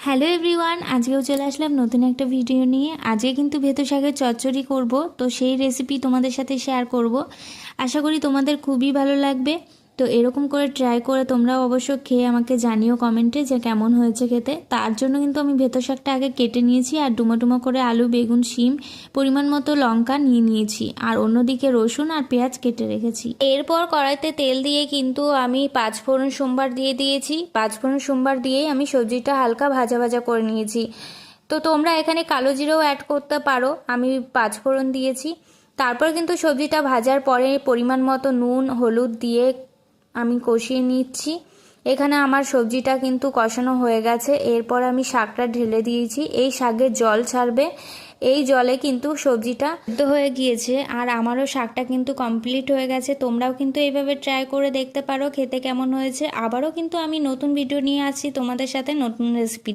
Hello everyone, আজকেও চলে আসলাম নতুন একটা ভিডিও নিয়ে। আজকে কিন্তু ভেতো শাকের চচ্চড়ি করব, তো সেই রেসিপি তোমাদের সাথে শেয়ার করব। আশা করি তোমাদের খুবই ভালো লাগবে। তো এরকম করে ট্রাই করে তোমরাও অবশ্য খেয়ে আমাকে জানিও কমেন্টে যে কেমন হয়েছে খেতে। তার জন্য কিন্তু আমি ভেতো শাকটা আগে কেটে নিয়েছি, আর ডুমো ডুমো করে আলু, বেগুন, শিম, পরিমাণ মতো লঙ্কা নিয়ে নিয়েছি, আর অন্যদিকে রসুন আর পেঁয়াজ কেটে রেখেছি। এরপর কড়াইতে তেল দিয়ে কিন্তু আমি পাঁচফোড়ন সোমবার দিয়ে দিয়েছি। পাঁচফোড়ন সোমবার দিয়েই আমি সবজিটা হালকা ভাজা ভাজা করে নিয়েছি। তো তোমরা এখানে কালো জিরেও অ্যাড করতে পারো, আমি পাঁচফোড়ন দিয়েছি। তারপর কিন্তু সবজিটা ভাজার পরে পরিমাণ মতো নুন, হলুদ দিয়ে আমি কষিয়ে নিচ্ছি। এখানে আমার সবজিটা কিন্তু কষানো হয়ে গেছে। এরপর আমি শাকটা ঢেলে দিয়েছি। এই শাকের জল ছাড়বে, এই জলে কিন্তু সবজিটা সিদ্ধ হয়ে গিয়েছে, আর আমারও শাকটা কিন্তু কমপ্লিট হয়ে গেছে। তোমরাও কিন্তু এইভাবে ট্রাই করে দেখতে পারো খেতে কেমন হয়েছে। আবারও কিন্তু আমি নতুন ভিডিও নিয়ে আসছি তোমাদের সাথে, নতুন রেসিপি।